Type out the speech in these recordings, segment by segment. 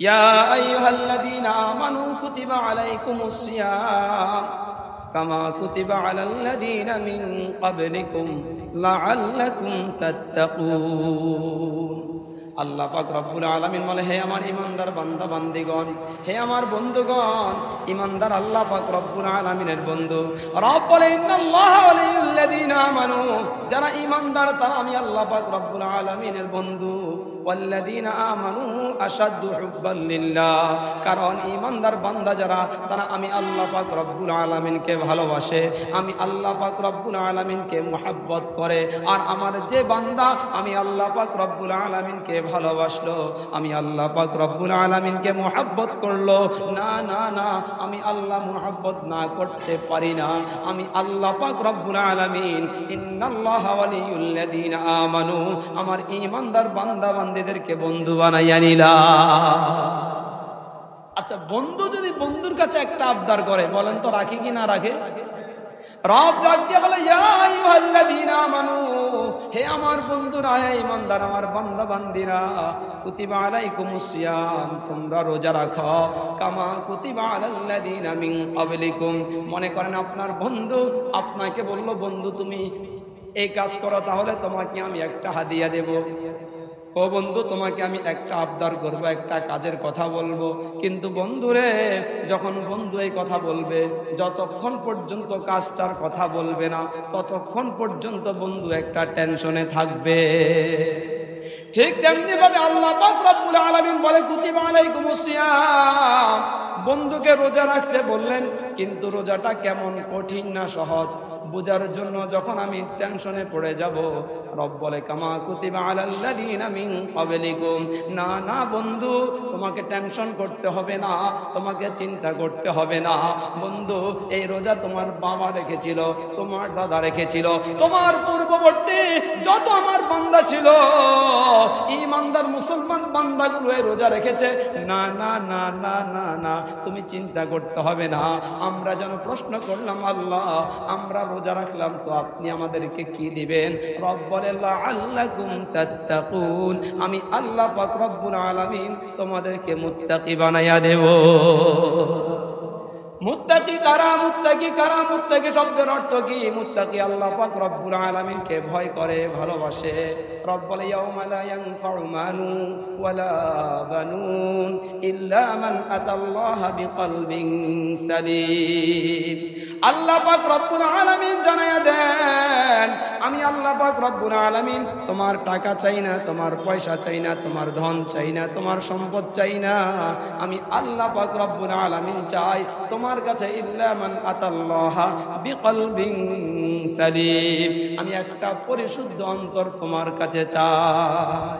ইয়া আইয়ুহাল্লাযীনা আমানু কুতিবা আলাইকুমুস সিয়াম কামা কুতিবা আলাল্লাযীনা মিন ক্বাবলিকুম লাআল্লাকুম তাত্তাকুন। আল্লাহ পাক রব্বুল আলামিন বলে, হে আমার ইমানদার বান্দা বান্দিগণ, হে আমার বন্ধুগণ, ইমানদার আল্লাহ পাক রব্বুল আলামিনের বন্ধু। রব বলে, ইন্নাল্লাহা ওয়ালিয়ুল্লাযীনা আমানু, যারা ইমানদার তারা আমি আল্লাহ পাক রব্বুল আলামিনের বন্ধু। ওয়াল্লাযীনা আমানু আশাদ্দু হুব্বান লিল্লাহ, কারণ ইমানদার বান্দা যারা তারা আমি আল্লাহ পাক রব্বুল আলামিনকে ভালোবাসে, আমি আল্লাহ পাক রব্বুল আলামিনকে মুহাব্বত করে। আর আমার যে বান্দা আমি আল্লাহ পাক রব্বুল আলামিনকে ভালোবাসলো, আমি আল্লাহ পাক রব্বুল আলামিনকে মুহাব্বত করলো, না না না, আমি আল্লাহ মুহাব্বত না করতে পারি না। আমি আল্লাহ পাক রব্বুল আলামিন ইন্নাল্লাহা ওয়ালিয়ুল্লাযীনা আমানু, আমার ঈমানদার বান্দা বান্দীদেরকে বন্ধু বানাইয়া নিলাম। আচ্ছা, বন্ধু যদি বন্ধুর কাছে একটা আবদার করে, বলেন তো রাখে কি না রাখে? রব ডাক দিয়ে বলে, ইয়া আইয়ুহাল্লাযীনা আমানু, হে আমার বন্ধুরা, হে ঈমানদার আমার বান্দা বান্দিরা, কুতিবা আলাইকুমুস সিয়াম, তোমরা রোজা রাখো, কামা কুতিবা আলাল্লাযীনা মিন ক্বাবলিকুম। মনে করেন আপনার বন্ধু আপনাকে বলল, বন্ধু তুমি এই কাজ করো, তাহলে তোমাকে আমি একটা হাদিয়া দেব। ও বন্ধু, তোমাকে আমি একটা আবদার করব, একটা কাজের কথা বলবো। কিন্তু বন্ধুরে, যখন বন্ধু এই কথা বলবে, যতক্ষণ পর্যন্ত কাজটার কথা বলবে না ততক্ষণ পর্যন্ত বন্ধু একটা টেনশনে থাকবে। ঠিক তেমনি ভাবে আল্লাহ পাক রব্বুল আলামিন বলে, কুতিবা আলাইকুমুস সিয়াম, বন্ধুকে রোজা রাখতে বললেন, কিন্তু রোজাটা কেমন কঠিন না সহজ বোঝার জন্য যখন আমি টেনশনে পড়ে যাব, রব বলে, কামা কুতিবা আলাল্লাযীনা মিন ক্বাবলিকুম, না না বন্ধু, তোমাকে টেনশন করতে হবে না, তোমাকে চিন্তা করতে হবে না। বন্ধু, এই রোজা তোমার বাবা রেখেছিল, তোমার দাদা রেখেছিল, তোমার পূর্ববর্তী যত আমার বান্দা ছিল, ঈমানদার মুসলমান বান্দাগুলো এই রোজা রেখেছে। না না না না না না, তুমি চিন্তা করতে হবে না। আমরা যেন প্রশ্ন করলাম, আল্লাহ আমরা রোজা রাখলাম তো আপনি আমাদেরকে কি দিবেন? রব বলে, লাআল্লাকুম তাত্তাকুন, আমি আল্লাহ পাক রব্বুল আলামিন তোমাদেরকে মুত্তাকি বানাইয়া দেব। মুত্তাকি কারা? মুত্তাকি কারা? মুত্তাকি শব্দের অর্থ কি? মুত্তাকি আল্লাহ পাক রব্বুল আলামিনকে ভয় করে, ভালোবাসে। রব বলে, ইয়াউমা লা ইয়ানফাউ মালুন ওয়ালা বানুন ইল্লা মান আতাল্লাহা বিকলবিন সালিম। আল্লাহ পাক রব্বুল আলামিন জানায়া দেন, আমি আল্লাহ পাক রব্বুল আলামিন তোমার টাকা চাই না, তোমার পয়সা চাই না, তোমার ধন চাই না, তোমার সম্পদ চাই না। আমি আল্লাহ পাক রব্বুল আলামিন চাই তোমার কাছে ইল্লা মান আতাল্লাহা বিকলবিন সালিম, আমি একটা পরিশুদ্ধ অন্তর তোমার কাছে চাই।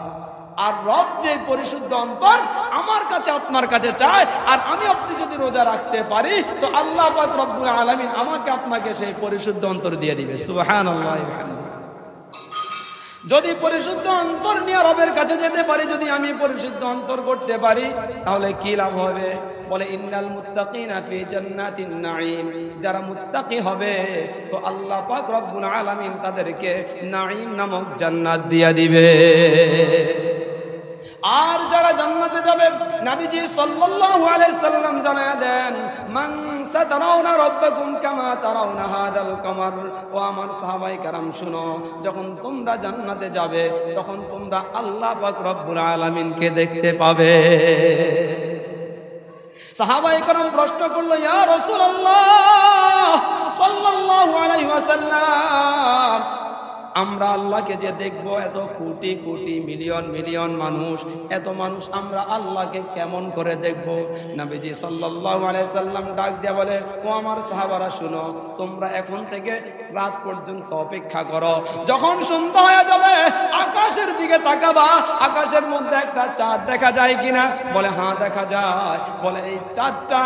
আর রব যে পরিশুদ্ধ অন্তর আমার কাছে আপনার কাছে চায়, আর আমি আপনি যদি রোজা রাখতে পারি তো আল্লাহ পাক রব্বুল আলামিন আমাকে আপনাকে সেই পরিশুদ্ধ অন্তর দিয়ে দিবে। সুবহানাল্লাহ। যদি পরিশুদ্ধ অন্তর নিয়ে রবের কাছে যেতে পারি, যদি আমি পরিশুদ্ধ অন্তর করতে পারি, তাহলে কি লাভ হবে? বলে, ইন্নাল মুত্তাকিনা ফি জান্নাতিন নাঈম, যারা মুত্তাকি হবে তো আল্লাহ পাক রব্বুল আলামিন তাদেরকে নাঈম নামক জান্নাত দিয়া দিবে। আর যারা জান্নাতে যাবে, নবীজি সাল্লাল্লাহু আলাইহি সাল্লাম জানায়া দেন, মান সাতারাউনা রাব্বাকুম কামা তারাউনা হাদাল কামার। ও আমার সাহাবায়ে কেরাম শুনো, যখন তোমরা জান্নাতে যাবে তখন তোমরা আল্লাহ পাক রব্বুল আলামিনকে দেখতে পাবে। সাহাবায়ে কেরাম প্রশ্ন করলো, ইয়া রাসূলুল্লাহ সাল্লাল্লাহু আলাইহি ওয়াসাল্লাম, আমরা আল্লাহকে যে দেখব, এত কোটি কোটি মিলিয়ন মিলিয়ন মানুষ, এত মানুষ আমরা আল্লাহকে কেমন করে দেখব? নবীজি সাল্লাল্লাহু আলাইহি সাল্লাম ডাক দিয়ে বলে, ও আমার সাহাবারা শুনো, তোমরা এখন থেকে রাত পর্যন্ত অপেক্ষা করো, যখন সন্ধ্যা হয়ে যাবে আকাশের দিকে তাকাবা, আকাশের মধ্যে একটা চাঁদ দেখা যায় কিনা? বলে, হ্যাঁ দেখা যায়। বলে, এই চাঁদটা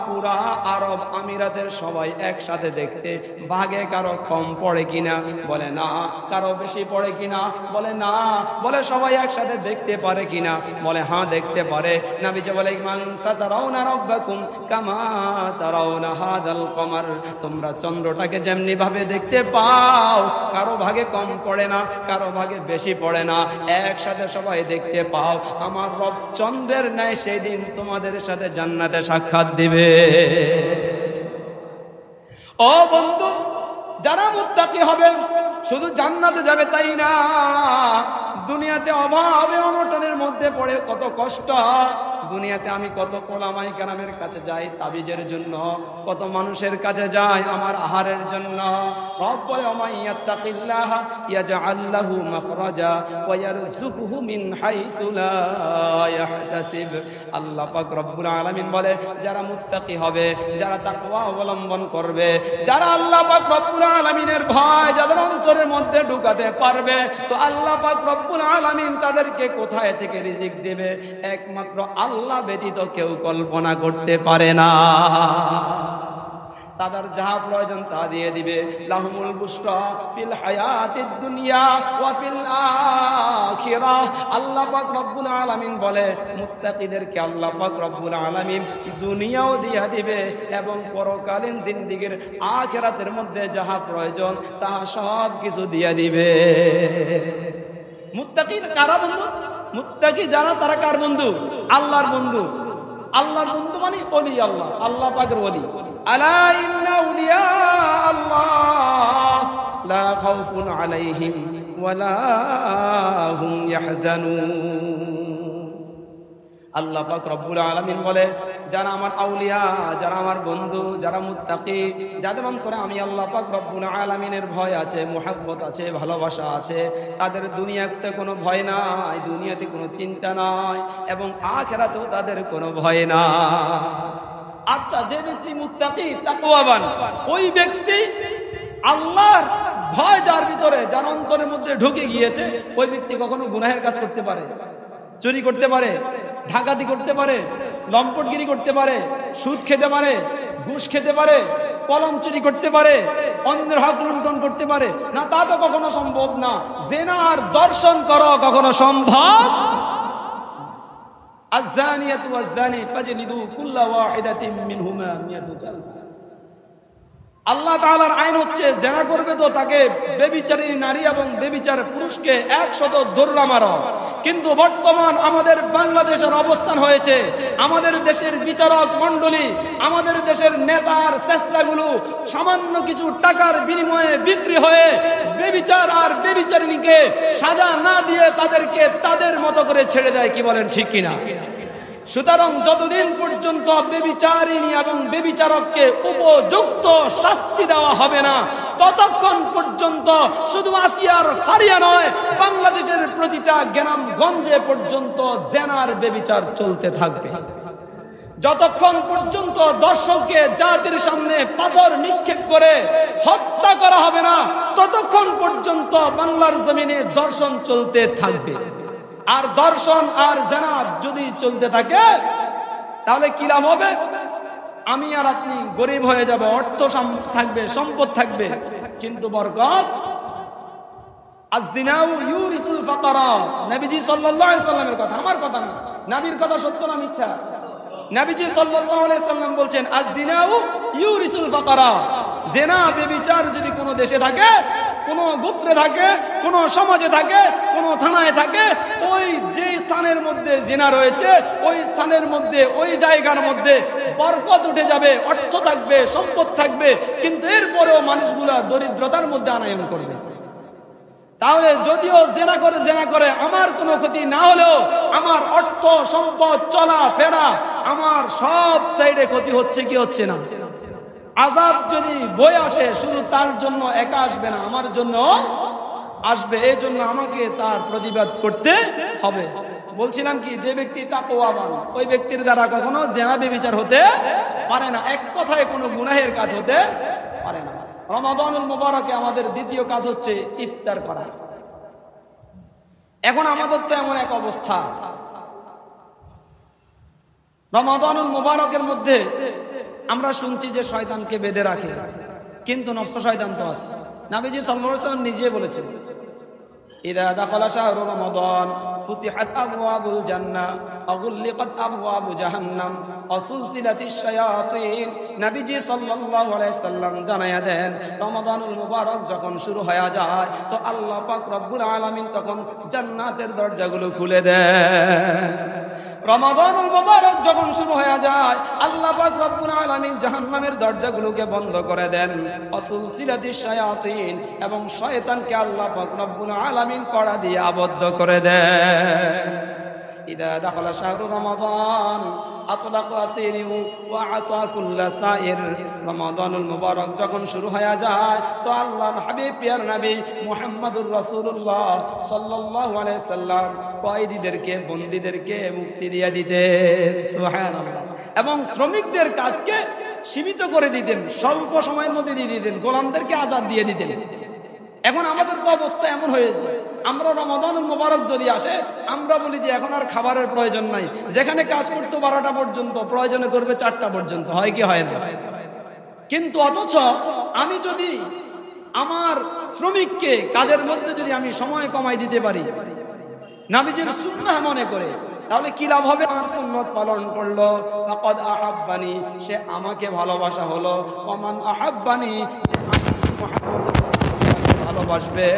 পুরা আরব আমিরাতের সবাই একসাথে দেখতে ভাগে কারো কম পড়ে কিনা? বলে, না না। কারো বেশি পড়ে কিনা? বলে না। বলে সবাই একসাথে দেখতে পারে কিনা? বলে হ্যাঁ দেখতে পারে। নবীজি বলে মান সাতারাউনা রাব্বাকুম কামা তারাউনা হাদাল কমার, তোমরা চন্দ্রটাকে যেমনি ভাবে দেখতে পাও, কারো ভাগে কম পড়ে না, কারো ভাগে বেশি পড়ে না, একসাথে সবাই দেখতে পাও। আমার রব চন্দ্রের ন্যায় সেই দিন তোমাদের সাথে জান্নাতে সাক্ষাৎ দিবে। ও বন্ধু, যারা মুত্তাকি হবে শুধু জান্নাতে যাবে তাই না, দুনিয়াতে অভাবে অনটনের মধ্যে পড়ে কত কষ্ট। দুনিয়াতে আমি কত ওলামায়ে কেরামের কাছে যাই তাবিজের জন্য, কত মানুষের কাছে যাই আমার আহারের জন্য। রব বলে ওমাই ইয়াত্তাকিল্লাহ ইয়াজআল লাহু মাখরাজা ওয়া ইয়ারযুকুহু মিন হাইসু লা ইয়াহতাসিব। আল্লাহ পাক রব্বুল আলামিন বলে যারা মুত্তাকি হবে, যারা তাকওয়া অবলম্বন করবে, যারা আল্লাহ পাক রব্বুল আলামিনের ভয় যাদের অন্তরের মধ্যে ঢুকাতে পারবে, তো আল্লাহ পাক রব্বুল আলামিন তাদেরকে কোথায় থেকে রিজিক দেবে একমাত্র আল্লাহ ব্যতীত কেউ কল্পনা করতে পারে না। তাদের যাহা প্রয়োজন তা দিয়ে দিবে। লাহুমুল বুশরা ফিল হায়াতিদ দুনিয়া ওয়া ফিল আখিরাহ। আল্লাহ পাক রব্বুল আলামিন বলে মুত্তাকিদেরকে আল্লাহ পাক রব্বুল আলামিন দুনিয়াও দিয়া দিবে এবং পরকালীন জিন্দেগীর আখিরাতের মধ্যে যাহা প্রয়োজন তাহা সব কিছু দিয়া দিবে। মুত্তাকি কারা বন্ধু? মুত্তাকি যারা তারা কার বন্ধু? আল্লাহর বন্ধু। আল্লাহর বন্ধু মানে ওলি আল্লাহ, আল্লাহ পাকের ওলি। আলা ইন্না আউলিয়া আল্লাহ লা খাউফুন আলাইহিম ওয়া লা হুম ইয়াহজানুন। আল্লাহ পাক রব্বুল আলামিন বলে যারা আমার আউলিয়া, যারা আমার বন্ধু, যারা মুত্তাকি, যাদের অন্তরে আমি আল্লাহ পাক রব্বুল আলামিনের ভয় আছে, মুহাব্বত আছে, ভালোবাসা আছে, তাদের দুনিয়াতে কোনো ভয় নাই, দুনিয়াতে কোনো চিন্তা নাই এবং আখিরাতেও তাদের কোনো ভয় নাই। আচ্ছা, যে ব্যক্তি মুত্তাকি তাকওয়াবান, ওই ব্যক্তি আল্লাহর ভয় যার ভিতরে, যার অন্তরের মধ্যে ঢুকে গিয়েছে, ওই ব্যক্তি কখনো গুনাহের কাজ করতে পারে? চুরি করতে পারে, ডাকাতি করতে পারে, লম্পটগিরি করতে পারে, সুদ খেতে পারে, ঘুষ খেতে পারে, কলম চুরি করতে পারে, অন্যের হক লুণ্ঠন করতে পারে না? তা তো কখনো সম্ভব না। জিনা আর দর্শন করো কখনো সম্ভব। আয-যানিয়াতু ওয়াজ-যানি ফাজলিদু কুল্লা ওয়াহিদাতিন মিনহুমা মিয়াতু জালদা। আল্লাহ তাআলার আইন হচ্ছে জেনা করবে তো তাকে বেবিচারিণী নারী এবং বেবিচার পুরুষকে 100 দৌড়া মারো। কিন্তু বর্তমান আমাদের বাংলাদেশের অবস্থান হয়েছে, আমাদের দেশের বিচারক মণ্ডলী, আমাদের দেশের নেতার চেষ্টাগুলো সামান্য কিছু টাকার বিনিময়ে বিক্রি হয়ে বেবিচার আর বেবিচারিণীকে সাজা না দিয়ে তাদেরকে তাদের মতো করে ছেড়ে দেয়। কি বলেন, ঠিক কিনা? সুতরাং যতদিন পর্যন্ত বেবিচারিণী এবং বেবিচারককে উপযুক্ত শাস্তি দেওয়া হবে না, ততক্ষণ পর্যন্ত শুধু আসিয়ার ফারিয়া নয়, বাংলাদেশের প্রতিটা গ্রামগঞ্জে পর্যন্ত জেনার বেবিচার চলতে থাকবে। যতক্ষণ পর্যন্ত দর্শককে জাতির সামনে পাথর নিক্ষেপ করে হত্যা করা হবে না, ততক্ষণ পর্যন্ত বাংলার জমিনে দর্শন চলতে থাকবে। আর দর্শন আর জেনা যদি চলতে থাকে তাহলে কি লাভ হবে? আমি আর আপনি গরিব হয়ে যাব, অর্থ থাকবে, সম্পদ থাকবে, কিন্তু বরকত। আয-যিনাউ ইউরিসুল ফাকরা, নবীজি সাল্লাল্লাহু আলাইহি সাল্লামের কথা, আমার কথা না। নবীর কথা সত্য না মিথ্যা? নবীজি সাল্লাল্লাহু আলাইহি সাল্লাম বলছেন আয-যিনাউ ইউরিসুল ফাকরা। জেনা বেবিচার যদি কোনো দেশে থাকে, কোনো গোত্রে থাকে, কোনো সমাজে থাকে, কোনো থানায় থাকে, ওই যে স্থানের মধ্যে জিনা রয়েছে ওই স্থানের মধ্যে, ওই জায়গার মধ্যে বরকত উঠে যাবে, অর্থ থাকবে, সম্পদ থাকবে, কিন্তু এরপরেও মানুষগুলা দরিদ্রতার মধ্যে আনায়ন করবে। তাহলে যদিও জেনা করে আমার কোনো ক্ষতি না হলেও আমার অর্থ সম্পদ চলা ফেরা আমার সব সাইডে ক্ষতি হচ্ছে কি হচ্ছে না? আযাব যদি বয়ে আসে শুধু তার জন্য একা আসবে না, আমার জন্য আসবে। এই জন্য আমাকে তার প্রতিবাদ করতে হবে। বলছিলাম কি, যে ব্যক্তি তাকওয়াবান ওই ব্যক্তির দ্বারা কখনো জেনা বেবিচার হতে পারে না, এক কথায় কোনো গুনাহের কাজ হতে পারে না। রমাদানুল মুবারকে আমাদের দ্বিতীয় কাজ হচ্ছে ইফতার করা। এখন আমাদের তো এমন এক অবস্থা, রমাদানুল মুবারকের মধ্যে আমরা শুনছি যে শয়তানকে বেঁধে রাখে, কিন্তু নফস শয়তান তো আছে। নবীজি সাল্লাল্লাহু আলাইহি ওয়াসাল্লাম নিজে বলেছেন, ইযা দাখালা শাহরু রমাদান ফুতিহাত আবওয়াবুল জান্নাহ আগুল্লিকাত আবওয়াবু জাহান্নাম আসুলসিলাতিশ শায়াতিন। নবীজি সাল্লাল্লাহু আলাইহি সাল্লাম জানায়া দেন, রমাদানুল মুবারক যখন শুরু হয়ে যায় তো আল্লাহ পাক রব্বুল আলামিন তখন জান্নাতের দরজাগুলো খুলে দেন। রমাদানুল মুবারক যখন শুরু হয়ে যায় আল্লাহ পাক রব্বুল আলামিন জাহান্নামের দরজাগুলোকে বন্ধ করে দেন। আসুলসিলাতিশ শায়াতিন, এবং শয়তানকে আল্লাহ পাক রব্বুল আলামিন কড়া দিয়ে আবদ্ধ করে দেন। ইদা দাখালা শাহরু রমাদান আতলাকু আসিরিহু ওয়া আতা কুল্লা সাইর। রমাদানুল মুবারক যখন শুরু হয়ে যায় তো আল্লাহর হাবিব পিয়ার নবী মুহাম্মদুর রাসূলুল্লাহ সাল্লাল্লাহু আলাইহি সাল্লাম কয়েদিদেরকে, বন্দীদেরকে মুক্তি দিয়ে দিতেন, সুবহানাল্লাহ। এবং শ্রমিকদের কাজকে সীমিত করে দিতেন, স্বল্প সময়ের মধ্যে দিয়ে দিতেন, গোলামদেরকে আজাদ দিয়ে দিতেন। এখন আমাদের তো অবস্থা এমন হয়েছে, আমরা রমাদানুল মুবারক যদি আসে আমরা বলি যে এখন আর খাবারের প্রয়োজন নাই, যেখানে কাজ করতে 12টা পর্যন্ত, প্রয়োজনে করবে 4টা পর্যন্ত, হয় কি হয় না? কিন্তু অথচ আমি যদি আমার শ্রমিককে কাজের মধ্যে যদি আমি সময় কমাই দিতে পারি নবীজির সুন্নাহ মনে করে, তাহলে কি লাভ হবে? আমার সুন্নত পালন করলো, ফাকাদ আহাব্বানি, সে আমাকে ভালোবাসা হলো, ওমান আহাব্বানি, ভালোবাসবে,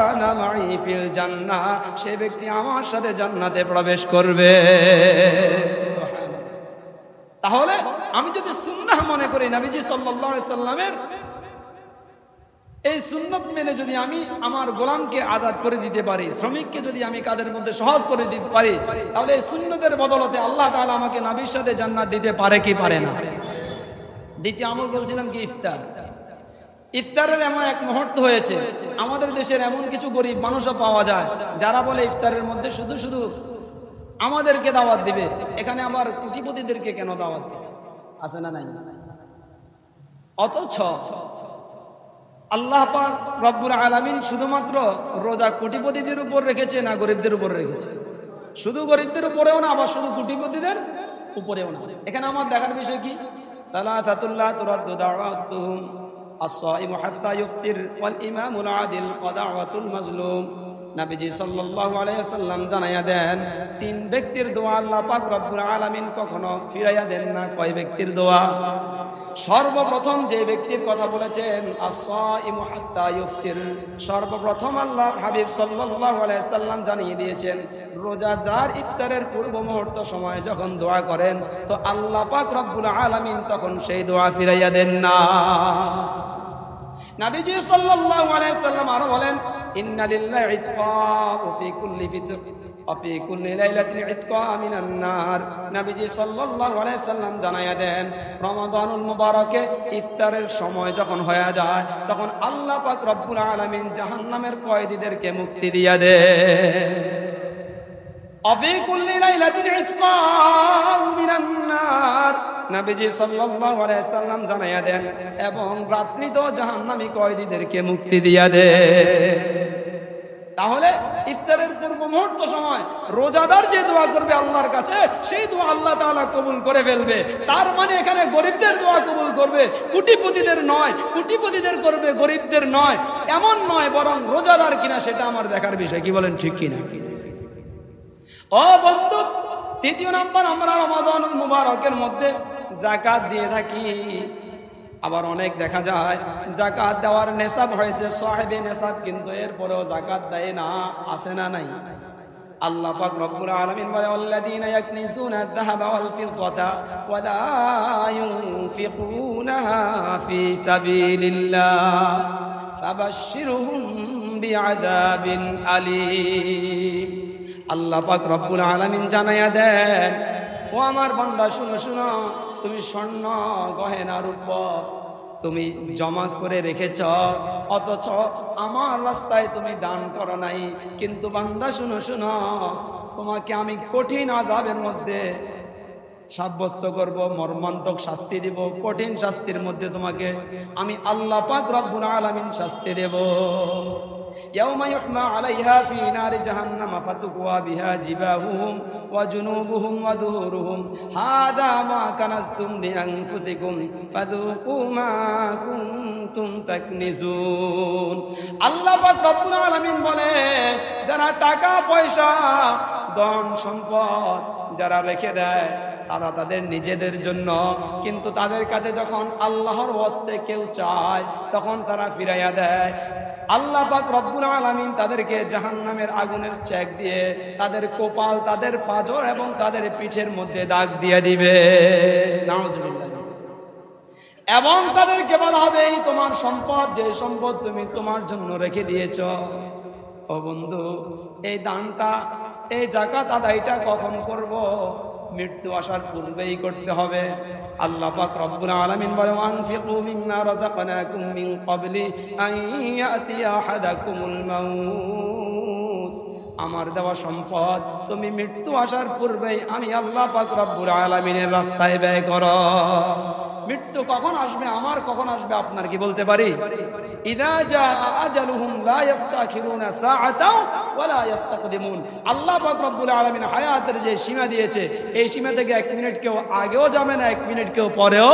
আনা মাই ফিল জান্নাহ, সে ব্যক্তি আমার সাথে জান্নাতে প্রবেশ করবে। তাহলে আমি যদি সুন্নাহ মনে করি নবীজি সাল্লাল্লাহু আলাইহি সাল্লামের এই সুন্নত মেনে যদি আমি আমার গোলামকে আজাদ করে দিতে পারি, শ্রমিককে যদি আমি কাজের মধ্যে সহজ করে দিতে পারি, তাহলে এই সুন্নতের বদলতে আল্লাহ তাআলা আমাকে নবীর সাথে জান্নাত দিতে পারে কি পারে না? দ্বিতীয় আমল বলছিলাম কি, ইফতার। ইফতারের এমন এক মুহূর্ত হয়েছে, আমাদের দেশের এমন কিছু গরিব মানুষও পাওয়া যায় যারা বলে ইফতারের মধ্যে শুধু শুধু আমাদেরকে দাওয়াত দিবে, এখানে আবার কোটিপতিদেরকে কেন দাওয়াত দিবে? আছে না নাই? অথচ আল্লাহ পাক রব্বুল আলামিন শুধুমাত্র রোজা কোটিপতিদের উপর রেখেছে না গরিবদের উপর রেখেছে? শুধু গরিবদের উপরেও না, আবার শুধু কোটিপতিদের উপরেও না। এখানে আমার দেখার বিষয় কি, সালাতাতুল্লাহ তুরাদ্দু দাওয়াতুহুম as-সাইমু হাত্তা ইফতির ওয়াল ইমামুল আদিল ওয়া দাওয়াতুল মাজলুম। নবীজি সাল্লাল্লাহু আলাইহি ওয়াসাল্লাম জানায়া দেন, 3 ব্যক্তির দোয়া আল্লাহ পাক রব্বুল আলামিন কখনো ফিরাইয়া দেন না। কয় ব্যক্তির দোয়া? সর্বপ্রথম যে ব্যক্তির কথা বলেছেন as-সাইমু হাত্তা ইফতির, সর্বপ্রথম আল্লাহর হাবিব সাল্লাল্লাহু আলাইহি ওয়াসাল্লাম জানিয়ে দিয়েছেন, রোজাদার ইফতারের পূর্ব মুহূর্ত সময় যখন দোয়া করেন তো আল্লাহ পাক রব্বুল আলামিন তখন সেই দোয়া ফিরাইয়া দেন না। নবীজি সাল্লাল্লাহু আলাইহি ওয়াসাল্লাম আরো বলেন, ইন্না লিল্লাহি ইতকা ফি কুল্লি ফিতর ওয়া ফি কুল্লি লাইলাতিন ইতকা মিনান নার। নবীজি সাল্লাল্লাহু আলাইহি ওয়াসাল্লাম জানায়া দেন, রমাদানুল মুবারকে ইফতারের সময় যখন হয়ে যায় তখন আল্লাহ পাক রব্বুল আলামিন জাহান্নামের কয়েদীদেরকে মুক্তি দিয়ে দেন। ওয়া ফি কুল্লি লাইলাতিন ইতকা মিনান নার, নবীজি সাল্লাল্লাহু আলাইহি সাল্লাম জানায়া দেন, এবং রাত্রিতেও জাহান্নামী কয়েদীদেরকে মুক্তি দিয়া দেন। তাহলে ইফতারের পূর্ব মুহূর্ত সময় রোজাদার যে দোয়া করবে আল্লাহর কাছে, সেই দোয়া আল্লাহ তাআলা কবুল করে ফেলবে। তার মানে এখানে গরিবদের দোয়া কবুল করবে, কোটিপতিদের নয়। কোটিপতিদের করবে, গরিবদের নয়, এমন নয়, বরং রোজাদার কিনা সেটা আমার দেখার বিষয়। কি বলেন, ঠিক কিনা? ও বন্ধু, তৃতীয় নাম্বার, আমরা রমাদানুল মুবারকের মধ্যে যাকাত দিয়ে থাকি। আবার অনেক দেখা যায় যাকাত দেওয়ার নেশাব হয়েছে, সাহেবে নেশাব, কিন্তু এরপরেও যাকাত দেয় না। আছে না নাই? আল্লাহ পাক রব্বুল আলামিন বলে, আল্লাযীনা ইয়াকনিজুনা আয-যাহাবা ওয়াল ফিদ্দাতা ওয়া লা ইউনফিকুনাহা ফী সাবিলিল্লাহ ফাবাশশিরহুম বিআযাবিন আলীম। আল্লাহ পাক রব্বুল আলামিন জানায়া দেন, ও আমার বান্দা শুনো শুনো, তুমি স্বর্ণ গহেনা রূপ তুমি জমা করে রেখেছ, অথচ আমার রাস্তায় তুমি দান করো নাই। কিন্তু বান্দা শুনো শুনো, তোমাকে আমি কঠিন আযাবের মধ্যে সাব্যস্ত করব, মর্মান্তক শাস্তি দিব, কঠিন শাস্তির মধ্যে তোমাকে আমি আল্লাহ পাক রব্বুল আলামিন শাস্তি দেব। ইয়াউমা ইউহমা আলাইহা ফি নারি জাহান্নাম ফাতুকওয়া বিহা জিবাহুহুম ওয়া জুনুবুহুম ওয়া দুহুরুহুম হাদা মা কানাজতুম লিআনফুসিকুম ফাযুকু মা কুনতুম তাকনিজুন। আল্লাহ পাক রব্বুল আলামিন বলে, যারা টাকা পয়সা ধন সম্পদ যারা রেখে দেয় তারা তাদের নিজেদের জন্য, কিন্তু তাদের কাছে যখন আল্লাহর ওয়াস্তে কেউ চায় তখন তারা ফিরাইয়া দেয়। আল্লাহ পাক রব্বুল আলামিন তাদেরকে জাহান্নামের আগুনের চেক দিয়ে তাদের কপাল, তাদের পাঁজর এবং তাদের পিঠের মধ্যে দাগ দিয়ে দিবে। নাউজুবিল্লাহ। এবং তাদেরকে বলা হবে, এই তোমার সম্পদ, যে সম্পদ তুমি তোমার জন্য রেখে দিয়েছ। ও বন্ধু, এই দানটা, এই যাকাত আদায়টা কখন করব? মৃত্যু আসার পূর্বেই করতে হবে। আল্লাহ পাক রব্বুল আলামিন বলেন, আনফিকু মিম্মা রাযাকনাকুম মিন ক্বাবলি আন ইয়াতিয়া আহাদাকুমুল মাউত। আমার দেওয়া সম্পদ তুমি মৃত্যু আসার পূর্বেই আমি আল্লাহ পাক রব্বুল আলামিনের রাস্তায় ব্যয় করো। মৃত্যু কখন আসবে, আমার কখন আসবে আপনার কি বলতে পারি? ইযা জা আজালুহুম লা ইস্তাখিরুনা সাআতাও ওয়া লা ইস্তাকদিমুন। আল্লাহ পাক রব্বুল আলামিন হায়াতের যে সীমা দিয়েছে, এই সীমা থেকে 1 মিনিট কেউ আগেও যাবে না, 1 মিনিট কেউ পরেও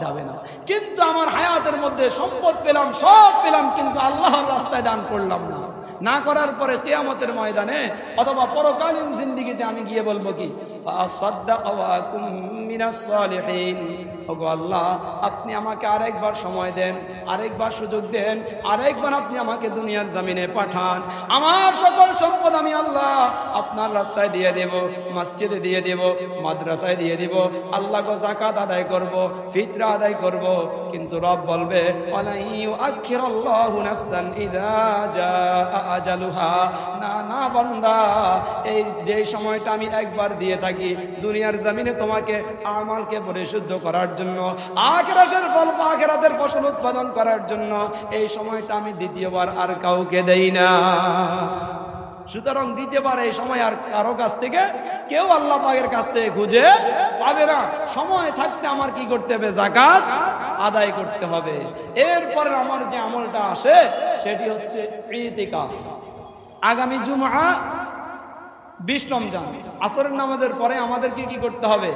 যাবে না। কিন্তু আমার হায়াতের মধ্যে সম্পদ পেলাম, সব পেলাম, কিন্তু আল্লাহর রাস্তায় দান করলাম না। না করার পরে কিয়ামতের ময়দানে অথবা পরকালীন জিন্দেগিতে আমি গিয়ে বলবো কি, ফাসাদদাকা ওয়া আকুম মিনাস সালিহিন। ওগো আল্লাহ, আপনি আমাকে আরেকবার সময় দেন, আরেকবার সুযোগ দেন, আরেকবার আপনি আমাকে দুনিয়ার জমিনে পাঠান। আমার সকল সম্পদ আমি আল্লাহ আপনার রাস্তায় দিয়ে দেব, মসজিদে দিয়ে দেব, মাদ্রাসায় দিয়ে দেব, আল্লাহ গো যাকাত আদায় করব, ফিতরা আদায় করব। কিন্তু রব বলবে, ওয়ালা ইউআখিরুল্লাহু নাফসান ইযা জাআ আজালুহা। না না বান্দা, এই যে সময়টা আমি একবার দিয়ে থাকি দুনিয়ার জমিনে তোমাকে আমালকে পরিশুদ্ধ করার জন্য, আখিরাতের ফল, আখিরাতের ফসল উৎপাদন করার জন্য, এই সময়টা আমি দ্বিতীয়বার আর কাউকে দেই না। সুতরাং দ্বিতীয়বার এই সময় আর কারো কাছ থেকে কেউ আল্লাহ পাকের কাছ থেকে খুঁজে পাবে না। সময় থাকতে আমার কি করতে হবে? যাকাত আদায় করতে হবে। এরপর আমার যে আমলটা আসে সেটি হচ্ছে ইতিকাফ। আগামী জুমআ 20 রমজান আসরের নামাজের পরে আমাদেরকে কি করতে হবে?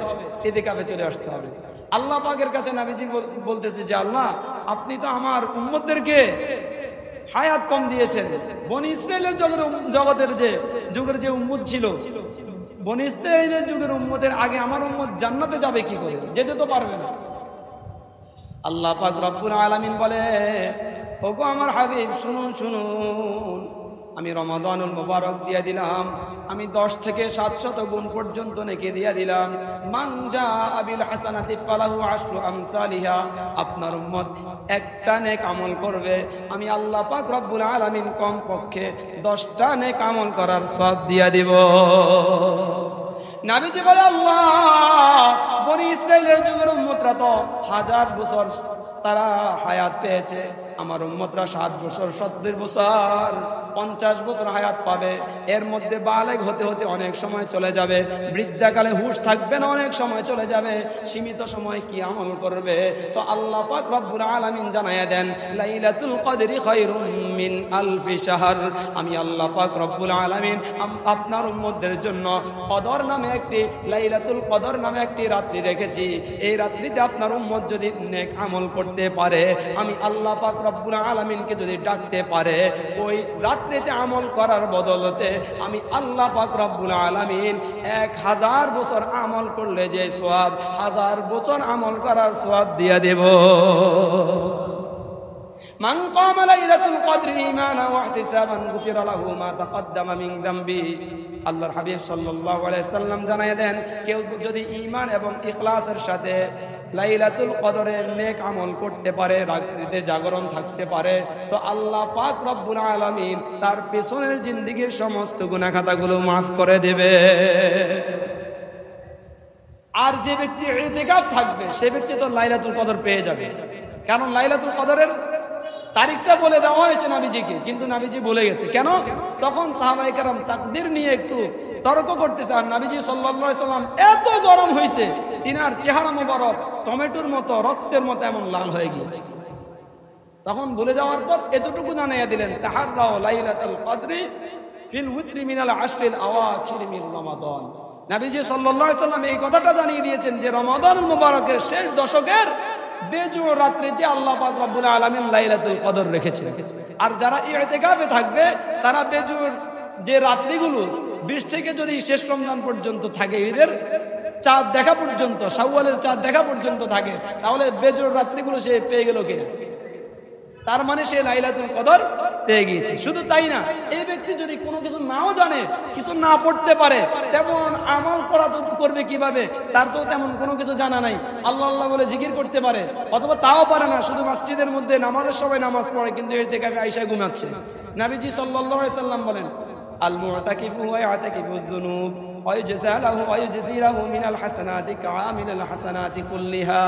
ইতিকাফে চলে আসতে হবে। আল্লাহ পাকের কাছে নবীজি বলতেছে যে, আল্লাহ আপনি তো আমার উম্মতদেরকে হায়াত কম দিয়েছেন। বনি ইসরাইলের জগতের যে যুগের যে উম্মত ছিল, বনি ইসরাইলের যুগের উম্মতের আগে আমার উম্মত জান্নাতে যাবে কি করে? যেতে তো পারবে না। আল্লাহ পাক রব্বুল আলামিন বলে, ওগো আমার হাবিব শুনুন শুনুন, আমি রমাদানুল মুবারক দিয়ে দিলাম, আমি 10 থেকে 700 গুণ পর্যন্ত নেকি দিয়ে দিলাম। মান জাআ বিল হাসানাতি ফালাহু আশরু আমসালিহা। আপনার উম্মত একটা নেক আমল করবে, আমি আল্লাহ পাক রব্বুল আলামিন কমপক্ষে 10টা নেক আমল করার সওয়াব দিয়ে দিব। নবীজি বলে, আল্লাহ বনি ইসরাইলের যুগের উম্মতরা তো 1000 বছর তারা হায়াত পেয়েছে, আমার উম্মতরা 7 বছর, 70 বছর, 50 বছর হায়াত পাবে। এর মধ্যে বালেগ হতে হতে অনেক সময় চলে যাবে, বৃদ্ধাকালে হুঁশ থাকবে না, অনেক সময় চলে যাবে। সীমিত সময় কি আমল করবে? তো আল্লাহ পাক রব্বুল আলামিন জানায়া দেন, লাইলাতুল কদরি খায়রুম মিন আলফি শাহর। আমি আল্লাহ পাক রব্বুল আলামিন আপনার উম্মতদের জন্য কদর নামে একটি, লাইলাতুল কদর নামে একটি রাত্রি রেখেছি। এই রাত্রিতে আপনার উম্মত যদি নেক আমল করতে পারে, আমি আল্লাহ পাক রব্বুল আলামিনকে যদি ডাকতে পারে, ওই রাত্রিতে আমল করার বদলতে আমি আল্লাহ পাক রব্বুল আলামিন 1000 বছর আমল করলে যে সওয়াব, 1000 বছর আমল করার সওয়াব দিয়ে দেব। মান কামা লাইলাতুল কদরি ঈমানান ওয়া ইহতিসাবান গুফিরা লাহু মা তাকদ্দামা মিন যামবি। আল্লাহর হাবিব সাল্লাল্লাহু আলাইহি সাল্লাম জানায় দেন, কেউ যদি ঈমান এবং ইখলাসের সাথে লাইলাতুল কদরের নেক আমল করতে পারে, রাত্রিতে জাগরণ থাকতে পারে, তো আল্লাহ পাক রব্বুল আলামিন তার পেছনের জিন্দেগীর সমস্ত গুনাহ খাতাগুলো মাফ করে দেবে। আর যে ব্যক্তি ইতিকাফ থাকবে সে ব্যক্তি তো লাইলাতুল কদর পেয়ে যাবে। কারণ লাইলাতুল কদরের তারিখটা বলে দেওয়া হয়েছে নবীজিকে, কিন্তু নবীজি বলে গেছে। কেন? তখন সাহাবায়ে কেরাম তাকদীর নিয়ে একটু তর্ক করতেছে। আর নবীজি সাল্লাল্লাহু আলাইহি সাল্লাম এত গরম হয়েছে, তিনার চেহারা মোবারক টমেটোর মতো রক্তের মতো এমন লাল হয়ে গিয়েছে। তখন বলে যাওয়ার পর এতটুকু জানাইয়া দিলেন, তাহাররাও লাইলাতুল কদরি ফিল উতরি মিনাল আশরিল আওয়াখির মিন রমাদান। নবীজি সাল্লাল্লাহু আলাইহি সাল্লাম এই কথাটা জানিয়ে দিয়েছেন যে রমাদানুল মুবারকের শেষ দশকের বেজোড় রাত্রিতে আল্লাহ পাক রব্বুল আলামিন লাইলাতুল কদর রেখেছেন। আর যারা ইতিকাফে থাকবে তারা বেজোড় যে রাত্রিগুলো 20 থেকে যদি শেষ রমজান পর্যন্ত থাকে, ঈদের চাঁদ দেখা পর্যন্ত, শাওয়ালের চাঁদ দেখা পর্যন্ত থাকে, তাহলে বেজোড় রাত্রিগুলো সে পেয়ে গেল কিনা? তার মানে সে লাইলাতুল কদর পেয়ে গিয়েছে। শুধু তাই না, এই ব্যক্তি যদি কোনো কিছু নাও জানে, কিছু না পড়তে পারে, তেমন আমল করা তো করবে কিভাবে? তার তো তেমন কোনো কিছু জানা নাই। আল্লাহ আল্লাহ বলে জিকির করতে পারে, অথবা তাও পারে না, শুধু মসজিদের মধ্যে নামাজের সময় নামাজ পড়ে, কিন্তু ইতিকাফে আইসা ঘুমাচ্ছে। নবীজি সাল্লাল্লাহু আলাইহি সাল্লাম বলেন, আল মুতাকিফু ওয়া ইয়াতাকিফুয যুনুব ওয়ায়ুজযা লাহু মিনাল হাসানাতি কামিলাল হাসানাতি কুল্লিহা।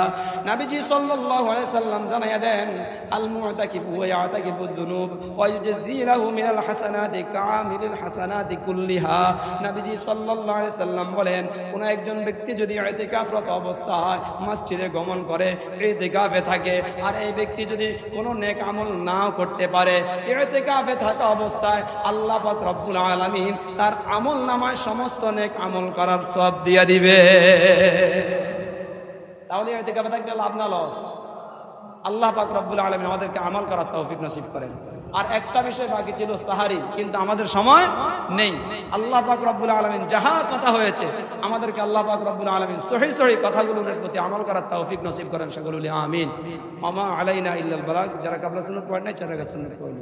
নবীজি সাল্লাল্লাহু আলাইহি সাল্লাম জানায়া দেন, আল মুতাকিফু ওয়া ইয়াতাকিফুয যুনুব ওয়ায়ুজযি লাহু মিনাল হাসানাতি কামিলাল হাসানাতি কুল্লিহা। নবীজি সাল্লাল্লাহু আলাইহি সাল্লাম বলেন, কোন একজন ব্যক্তি যদি ইতিকাফরত অবস্থায় মসজিদে গমন করে, ইতিকাফে থাকে, আর এই ব্যক্তি যদি কোনো নেক আমল নাও করতে পারে, ইতিকাফে থাকা অবস্থায় আল্লাহ পাক রব্বুল আলামিন তার আমল নামায় সমস্ত নেক আমল করার সওয়াব দিয়ে দিবে। তাহলে ইতিকাফে থাকলে লাভ না লস? আল্লাহ পাক রব্বুল আলামিন আমাদেরকে আমল করার তৌফিক নসিব করেন। আর একটা বিষয় বাকি ছিল, সাহারি, কিন্তু আমাদের সময় নেই। আল্লাহ পাক রব্বুল আলামিন যাহা কথা হয়েছে আমাদেরকে আল্লাহ পাক রব্বুল আলামিন সহিহ সহিহ কথাগুলোর প্রতি আমল করার তৌফিক নসিব করেন। সকলে আমিন। মামা আলাইনা ইল্লাল বালাগ। যারা কাবলা সুন্নাত পড়েন নাই, যারা সুন্নাত পড়েন।